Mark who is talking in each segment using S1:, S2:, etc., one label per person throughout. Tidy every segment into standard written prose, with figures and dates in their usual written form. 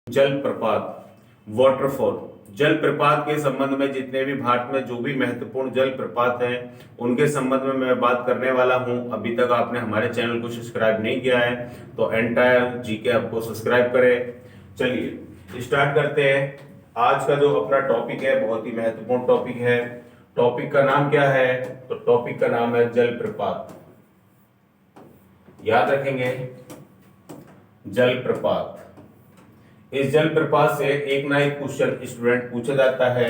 S1: जलप्रपात, वाटरफॉल। जलप्रपात के संबंध में जितने भी भारत में जो भी महत्वपूर्ण जलप्रपात हैं उनके संबंध में मैं बात करने वाला हूं। अभी तक आपने हमारे चैनल को सब्सक्राइब नहीं किया है तो एंटायर जीके आपको सब्सक्राइब करें। चलिए स्टार्ट करते हैं। आज का जो अपना टॉपिक है बहुत ही महत्वपूर्ण टॉपिक है। टॉपिक का नाम क्या है? तो टॉपिक का नाम है जलप्रपात। याद रखेंगे, जलप्रपात। इस जलप्रपात से एक ना एक क्वेश्चन स्टूडेंट पूछा जाता है।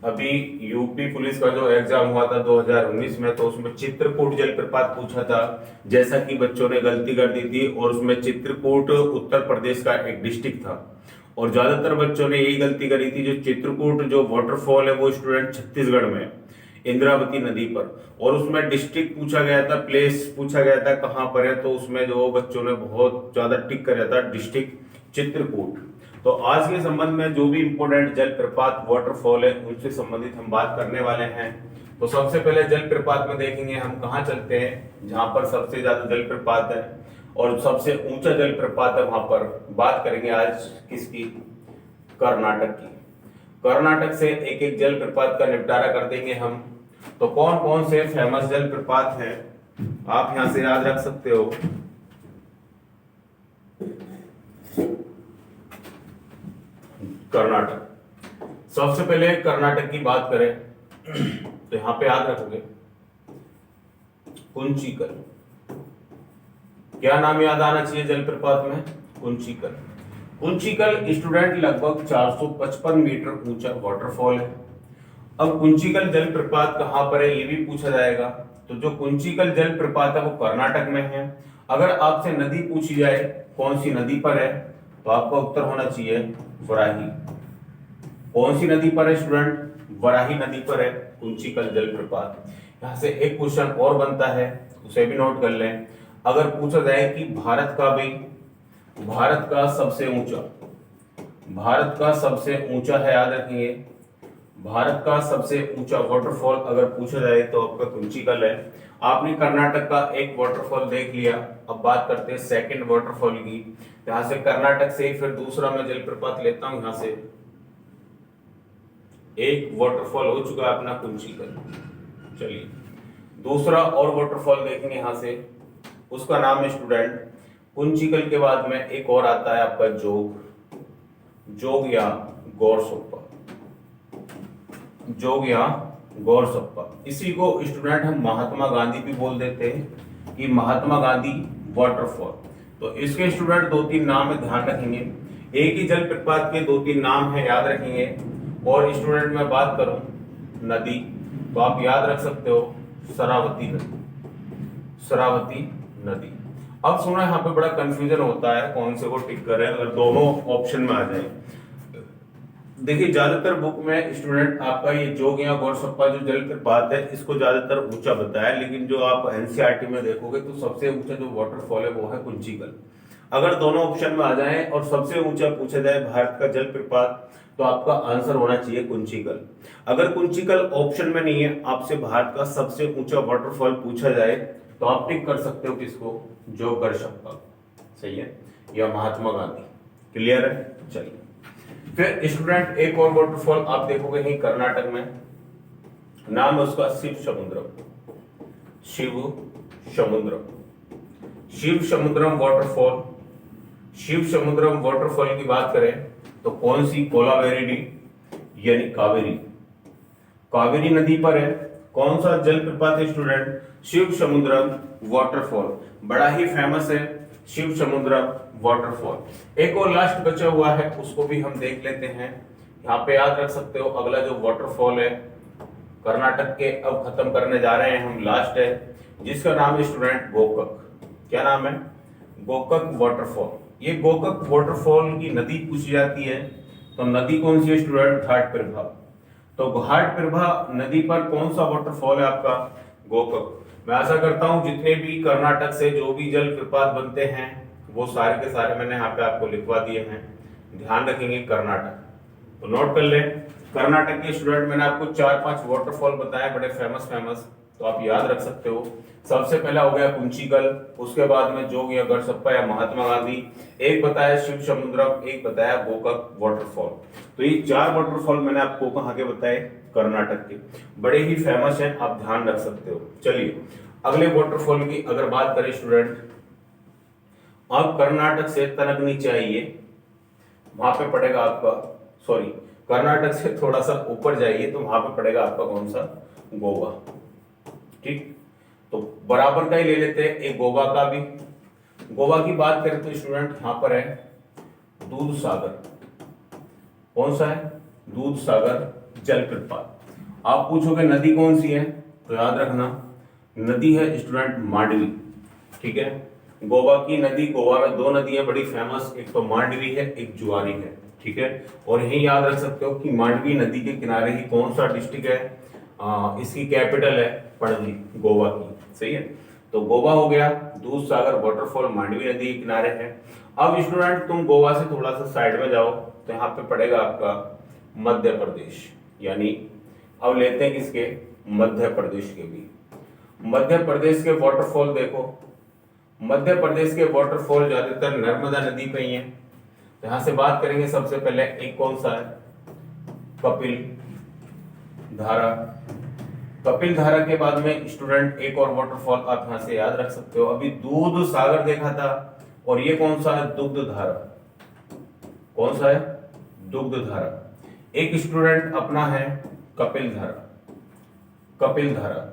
S1: अभी यूपी पुलिस का जो एग्जाम हुआ था 2019 में, तो उसमें चित्रकूट जलप्रपात पूछा था। जैसा कि बच्चों ने गलती कर दी थी और उसमें चित्रकूट उत्तर प्रदेश का एक डिस्ट्रिक्ट था और ज्यादातर बच्चों ने यही गलती करी थी। जो चित्रकूट जो वाटरफॉल है वो स्टूडेंट छत्तीसगढ़ में इंद्रावती नदी पर, और उसमें डिस्ट्रिक्ट पूछा गया था, प्लेस पूछा गया था कहां पर है, तो उसमें जो बच्चों ने बहुत ज्यादा टिक कर था डिस्ट्रिक्ट चित्रकूट। तो आज के संबंध में जो भी इंपोर्टेंट जलप्रपात वाटरफॉल है उनसे संबंधित हम बात करने वाले हैं। तो सबसे पहले जलप्रपात में देखेंगे हम कहाँ चलते हैं जहां पर सबसे ज्यादा जलप्रपात है और सबसे ऊंचा जलप्रपात है, वहां पर बात करेंगे आज किसकी? कर्नाटक की। कर्नाटक से एक एक जलप्रपात का निपटारा कर देंगे हम। तो कौन कौन से फेमस जलप्रपात हैं आप यहां से याद रख सकते हो। कर्नाटक। सबसे पहले कर्नाटक की बात करें तो यहां पे याद रखोगे कुंचिकल। क्या नाम याद आना चाहिए जलप्रपात में? कुंचिकल। कुंचिकल स्टूडेंट लगभग 455 मीटर ऊंचा वाटरफॉल है। अब कुंचिकल जलप्रपात कहां पर है ये भी पूछा जाएगा। तो जो कुंचिकल जलप्रपात है वो कर्नाटक में है। अगर आपसे नदी पूछी जाए कौन सी नदी पर है तो आपका उत्तर होना चाहिए वराही। कौन सी नदी पर है स्टूडेंट? वराही नदी पर है कुंचिकल जलप्रपात। यहां से एक क्वेश्चन और बनता है, उसे भी नोट कर लें। अगर पूछा जाए कि भारत का सबसे ऊंचा है, याद रखेंगे भारत का सबसे ऊंचा वाटरफॉल अगर पूछा जाए तो आपका कुंचिकल है। आपने कर्नाटक का एक वाटरफॉल देख लिया। अब बात करते हैं सेकंड वाटरफॉल की। यहां से कर्नाटक से फिर दूसरा मैं जलप्रपात लेता हूं। यहां से एक वाटरफॉल हो चुका है अपना कुंचिकल। चलिए दूसरा और वाटरफॉल देखेंगे यहां से, उसका नाम है स्टूडेंट कुंचिकल के बाद में एक और आता है आपका जोग या गौरसप्पा। इसी को स्टूडेंट हम महात्मा गांधी भी बोल देते हैं कि महात्मा गांधी वाटरफॉल। तो इसके स्टूडेंट दो तीन नाम है, ध्यान रखेंगे। एक ही जलप्रपात के दो तीन नाम है, याद रखेंगे। और स्टूडेंट मैं बात करूं नदी तो आप याद रख सकते हो शरावती नदी। अब सुना यहाँ पे बड़ा कंफ्यूजन होता है कौन से को टिक करें अगर दोनों ऑप्शन में आ जाए। देखिए ज्यादातर बुक में स्टूडेंट आपका ये जोग या गौरसप्पा जो जलप्रपात है इसको ज्यादातर ऊंचा बताया, लेकिन जो आप एनसीईआरटी में देखोगे तो सबसे ऊंचा जो वाटरफॉल है वो है कुंचिकल। अगर दोनों ऑप्शन में आ जाए और सबसे ऊंचा पूछा जाए भारत का जलप्रपात तो आपका आंसर होना चाहिए कुंचिकल। अगर कुंचिकल ऑप्शन में नहीं है, आपसे भारत का सबसे ऊंचा वाटरफॉल पूछा जाए तो आप टिक कर सकते हो किसको? जोग गौरसप्पा। सही है, या महात्मा गांधी। क्लियर है? चलिए फिर स्टूडेंट एक और वाटरफॉल आप देखोगे यहीं कर्नाटक में, नाम है उसका शिव समुद्रम वाटरफॉल। शिव समुद्रम वाटरफॉल की बात करें तो कौन सी? कोलावेरी यानी कावेरी नदी पर है। कौन सा जलप्रपात है स्टूडेंट? शिव समुद्रम वाटरफॉल। बड़ा ही फेमस है शिव समुद्रम वाटरफॉल। एक और लास्ट बचा हुआ है उसको भी हम देख लेते हैं। यहाँ पे याद रख सकते हो अगला जो वाटरफॉल है कर्नाटक के अब खत्म करने जा रहे हैं हम, लास्ट है, जिसका नाम है स्टूडेंट गोकक। क्या नाम है? गोकक वाटरफॉल। ये गोकक वाटरफॉल की नदी पूछी जाती है तो नदी कौन सी है स्टूडेंट? घाटप्रभा। तो घाटप्रभा नदी पर कौन सा वाटरफॉल है आपका? गोकक। मैं आशा करता हूं जितने भी कर्नाटक से जो भी जलप्रपात बनते हैं वो सारे के सारे मैंने यहाँ पे आपको लिखवा दिए हैं। ध्यान रखेंगे कर्नाटक, तो नोट कर लें। कर्नाटक के स्टूडेंट मैंने आपको 4-5 वाटरफॉल बताए बड़े फेमस। तो आप याद रख सकते हो। सबसे पहला हो गया कुंचिकल, उसके बाद में जोग या गढ़सप्पा या महात्मा गांधी, एक बताया शिव समुद्रम, एक बताया गोकक वाटरफॉल। तो ये 4 वाटरफॉल मैंने आपको कहाँ के बताए, कर्नाटक के, बड़े ही फेमस हैं, आप ध्यान रख सकते हो। चलिए अगले वाटरफॉल की अगर बात करें स्टूडेंट, अब कर्नाटक से तनक नीचे आइए, वहां पे पड़ेगा आपका, सॉरी कर्नाटक से थोड़ा सा ऊपर जाइए तो वहां पे पड़ेगा आपका कौन सा, गोवा। ठीक, तो बराबर का ही ले लेते हैं एक गोवा का भी। गोवा की बात करें तो स्टूडेंट यहां पर है दूध सागर, कौन सा है, दूध सागर जलप्रपात। आप पूछोगे नदी कौन सी है, तो याद रखना नदी है स्टूडेंट मांडवी। ठीक है, गोवा की नदी, गोवा में 2 नदियां बड़ी फेमस, एक तो मांडवी है, एक जुआरी है। ठीक है, और यही याद रख सकते हो कि मांडवी नदी के किनारे ही कौन सा डिस्ट्रिक्ट है, इसकी कैपिटल है पणजी, गोवा की। सही है, तो गोवा हो गया, दूध सागर वाटरफॉल मांडवी नदी के किनारे है। अब स्टूडेंट तुम गोवा से थोड़ा सा साइड में जाओ तो यहाँ पे पड़ेगा आपका मध्य प्रदेश, यानी अब लेते हैं किसके, मध्य प्रदेश के भी। मध्य प्रदेश के वाटरफॉल देखो, मध्य प्रदेश के वाटरफॉल ज्यादातर नर्मदा नदी पे ही है। तो यहां से बात करेंगे सबसे पहले एक कौन सा है, कपिल धारा। कपिल धारा के बाद में स्टूडेंट एक और वाटरफॉल आप यहां से याद रख सकते हो, अभी दूध सागर देखा था, और ये कौन सा है, दुग्ध धारा। कौन सा है, दुग्ध धारा। एक स्टूडेंट अपना है कपिल धारा, कपिल धारा।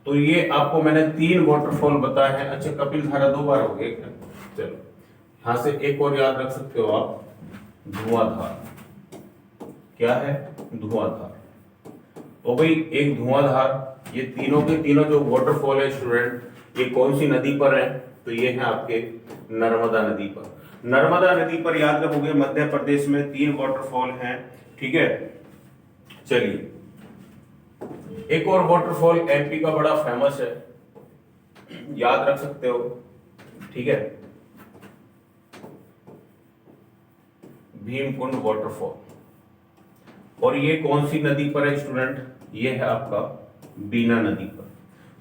S1: तो ये आपको मैंने 3 वाटरफॉल बताए हैं। अच्छा, कपिल धारा 2 बार हो गए क्या, चलो यहां से एक और याद रख सकते हो आप, धुआंधार। क्या है, धुआंधार। तो भाई एक धुआंधार, ये तीनों के तीनों जो वाटरफॉल है स्टूडेंट, ये कौन सी नदी पर है, तो ये है आपके नर्मदा नदी पर। नर्मदा नदी पर याद रखोगे मध्य प्रदेश में 3 वाटरफॉल हैं। ठीक है, चलिए एक और वाटरफॉल एमपी का बड़ा फेमस है, याद रख सकते हो। ठीक है, भीमकुंड वाटरफॉल, और ये कौन सी नदी पर है स्टूडेंट, ये है आपका बीना नदी पर।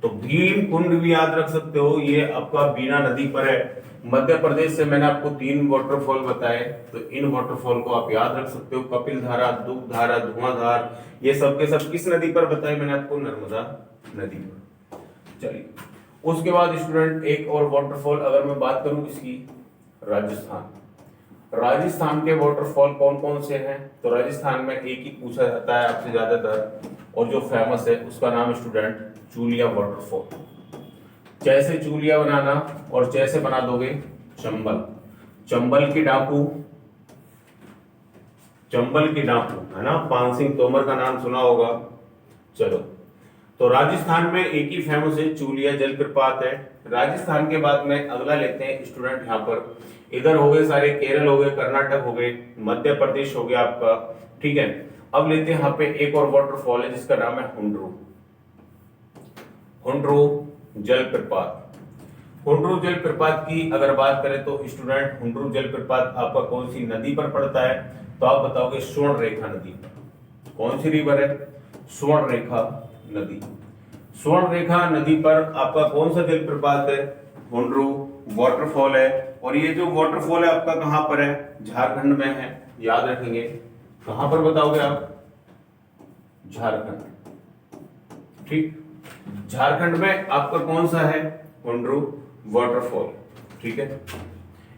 S1: तो भीमकुंड भी याद रख सकते हो, ये आपका बीना नदी पर है। मध्य प्रदेश से मैंने आपको 3 वाटरफॉल बताए, तो इन वाटरफॉल को आप याद रख सकते हो, कपिल धारा, दुग्ध धारा, धुआंधार, ये सब के सब किस नदी पर बताए मैंने आपको, नर्मदा नदी पर। चलिए उसके बाद स्टूडेंट एक और वाटरफॉल अगर मैं बात करूं इसकी, राजस्थान। राजस्थान के वाटरफॉल कौन कौन से हैं, तो राजस्थान में एक ही पूछा जाता है आपसे ज्यादातर, और जो फेमस है उसका नाम स्टूडेंट चूलिया वाटरफॉल। जैसे चूलिया बनाना, और जैसे बना दोगे चंबल, चंबल की डाकू, चंबल की डाकू है ना, पान सिंह तोमर का नाम सुना होगा। चलो, तो राजस्थान में एक ही फेमस है, चूलिया जलप्रपात है। राजस्थान के बाद में अगला लेते हैं स्टूडेंट, यहाँ पर इधर हो गए सारे, केरल हो गए, कर्नाटक हो गए, मध्य प्रदेश हो गया आपका। ठीक है, अब लेते हैं यहाँ पे एक और वाटरफॉल है जिसका नाम है हुंड्रू, हुंड्रू जलप्रपात। हुंड्रू जलप्रपात की अगर बात करें तो स्टूडेंट हुंड्रू जलप्रपात आपका कौन सी नदी पर पड़ता है, तो आप बताओगे स्वर्ण रेखा नदी पर। कौन सी रिवर है, स्वर्ण रेखा नदी। स्वर्ण रेखा नदी पर आपका कौन सा जलप्रपात है, हुंड्रू वाटरफॉल है। और ये जो वाटरफॉल है आपका कहां पर है, झारखंड में है, याद रखेंगे। कहां पर बताओगे आप, झारखंड। ठीक, झारखंड में आपका कौन सा है, हुंड्रू वाटरफॉल। ठीक है,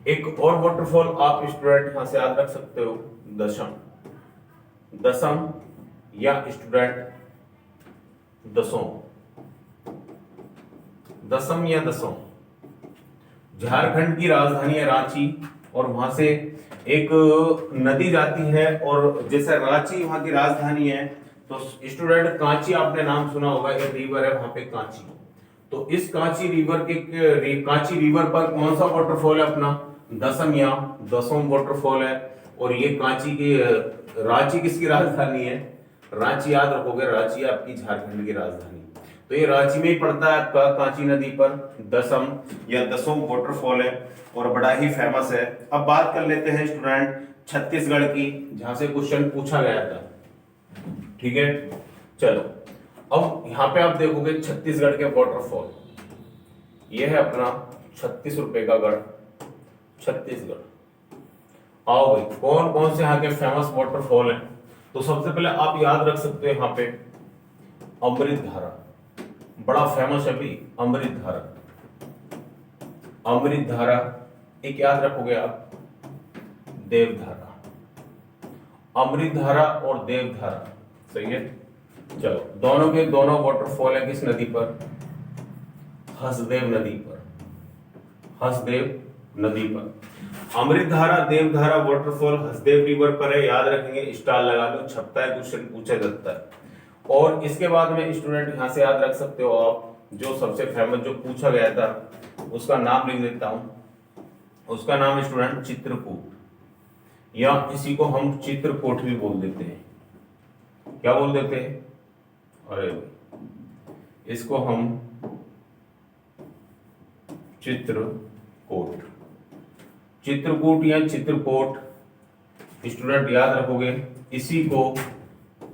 S1: एक और वाटरफॉल आप स्टूडेंट यहां से याद रख सकते हो, दसम, दसम या स्टूडेंट दसों, दसम या दसों। झारखंड की राजधानी है रांची, और वहां से एक नदी जाती है, और जैसे रांची वहां की राजधानी है, तो स्टूडेंट कांची आपने नाम सुना होगा, एक रिवर है वहां पे कांची। तो इस कांची रिवर के कांची रिवर पर कौन सा वाटरफॉल है अपना, दसम या दसों वाटरफॉल है। और ये कांची की, रांची किसकी राजधानी है, रांची याद रखोगे, रांची आपकी झारखंड की राजधानी। तो ये रांची में ही पड़ता है आपका, कांची नदी पर दसम या दसों वाटरफॉल है, और बड़ा ही फेमस है। अब बात कर लेते हैं स्टूडेंट छत्तीसगढ़ की, जहां से क्वेश्चन पूछा गया था। ठीक है, चलो अब यहाँ पे आप देखोगे छत्तीसगढ़ के वाटरफॉल, यह है अपना 36 रुपए का गढ़ छत्तीसगढ़। आओ भाई, कौन कौन से यहाँ के फेमस वाटरफॉल हैं? तो सबसे पहले आप याद रख सकते हो यहाँ पे अमृत धारा, बड़ा फेमस है भी अमृत धारा। अमृत धारा एक याद रखोगे आप, देवधारा, अमृत धारा और देवधारा, सही है। चलो, दोनों के दोनों वाटरफॉल है किस नदी पर? हसदेव नदी पर, हसदेव नदी पर। अमृत धारा देवधारा वाटरफॉल हसदेव रिवर पर है, याद रखेंगे, स्टार लगा लो, छपता है, क्वेश्चन पूछा जाता है। और इसके बाद में स्टूडेंट यहां से याद रख सकते हो आप, जो सबसे फेमस जो पूछा गया था उसका नाम लिख देता हूं, उसका नाम स्टूडेंट चित्रकूट, या इसी को हम चित्रकूट भी बोल देते हैं। क्या बोल देते हैं? अरे इसको हम चित्रकूट, चित्रकूट या चित्रकूट स्टूडेंट याद रखोगे, इसी को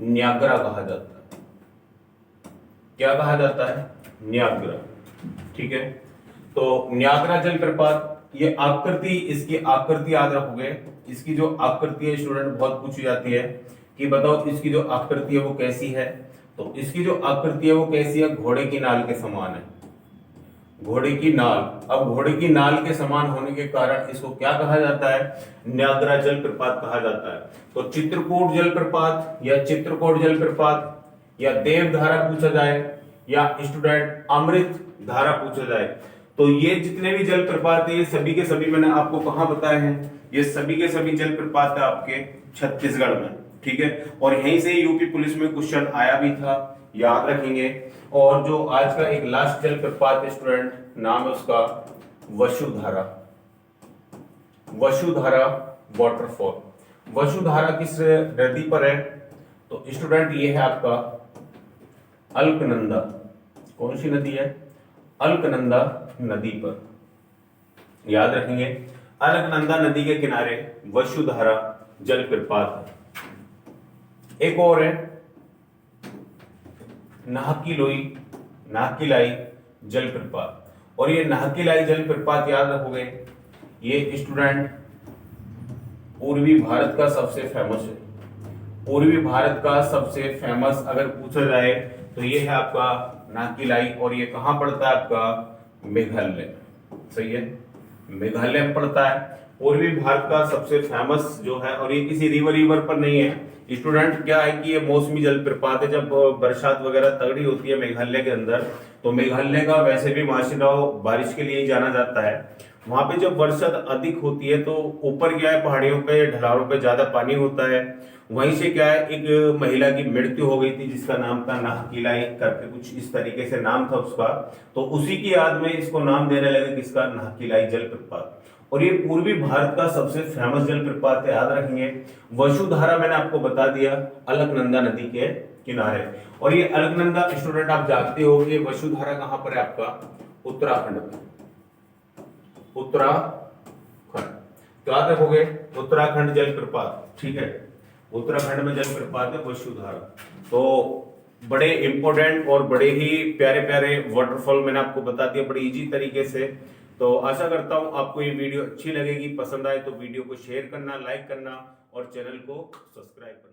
S1: न्यागरा कहा जाता है। क्या कहा जाता है? न्यागरा, ठीक है। तो न्यागरा जलप्रपात, ये आकृति, इसकी आकृति याद रखोगे, इसकी जो आकृति है स्टूडेंट बहुत पूछी जाती है कि बताओ इसकी जो आकृति है वो कैसी है। तो इसकी जो आकृति है वो कैसी है? घोड़े की नाल के समान है, घोड़े की नाल। अब घोड़े की नाल के समान होने के कारण इसको क्या कहा जाता है? न्यागरा जलप्रपात कहा जाता है। तो चित्रकूट जलप्रपात या चित्रकूट जलप्रपात या देवधारा पूछा जाए या स्टूडेंट अमृत धारा पूछा जाए, तो ये जितने भी जलप्रपात है ये सभी के सभी मैंने आपको कहां बताए हैं? ये सभी के सभी जलप्रपात है आपके छत्तीसगढ़ में, ठीक है। और यहीं से यूपी पुलिस में क्वेश्चन आया भी था, याद रखेंगे। और जो आज का एक लास्ट जलप्रपात स्टूडेंट, नाम है उसका वसुधारा, वसुधारा वाटरफॉल। वसुधारा किस नदी पर है? तो स्टूडेंट ये है आपका अलकनंदा। कौन सी नदी है? अलकनंदा नदी पर, याद रखेंगे। अलकनंदा नदी के किनारे वसुधारा जलप्रपात है। एक और है नाहकीलोई, नाहकीलाई जलप्रपात। और ये नाहकीलाई जलप्रपात याद रखोगे, ये स्टूडेंट पूर्वी भारत का सबसे फेमस है, पूर्वी भारत का सबसे फेमस अगर पूछा जाए तो ये है आपका नाहकीलाई। और ये कहां पड़ता है? आपका मेघालय, सही है, मेघालय में पड़ता है। पूर्वी भारत का सबसे फेमस जो है, और ये किसी रिवर पर नहीं है स्टूडेंट। क्या है कि ये मौसमी जलप्रपात है, जब बरसात वगैरह तगड़ी होती है मेघालय के अंदर, तो मेघालय का वैसे भी माशिनाओ बारिश के लिए ही जाना जाता है। वहां पे जब बरसात अधिक होती है तो ऊपर क्या है, पहाड़ियों पे, ढलानों पे ज्यादा पानी होता है। वहीं से क्या है, एक महिला की मृत्यु हो गई थी जिसका नाम था नाहकीलाई करके, कुछ इस तरीके से नाम था उसका। तो उसी की याद में इसको नाम देने लगे, किसका? नाहकीलाई जलप्रपात। और ये पूर्वी भारत का सबसे फेमस जलप्रपात है, याद रखेंगे। वसुधारा मैंने आपको बता दिया, अलकनंदा नदी के किनारे। और ये अलकनंदा स्टूडेंट आप जानते हो कि वसुधारा कहां पर है? आपका उत्तराखंड में, उत्तराखंड। तो याद रखोगे उत्तराखंड जलप्रपात, ठीक है, उत्तराखंड में जलप्रपात है वसुधारा। तो बड़े इंपॉर्टेंट और बड़े ही प्यारे प्यारे वाटरफॉल मैंने आपको बता दिया बड़े इजी तरीके से। तो आशा करता हूं आपको ये वीडियो अच्छी लगेगी, पसंद आए तो वीडियो को शेयर करना, लाइक करना और चैनल को सब्सक्राइब करना।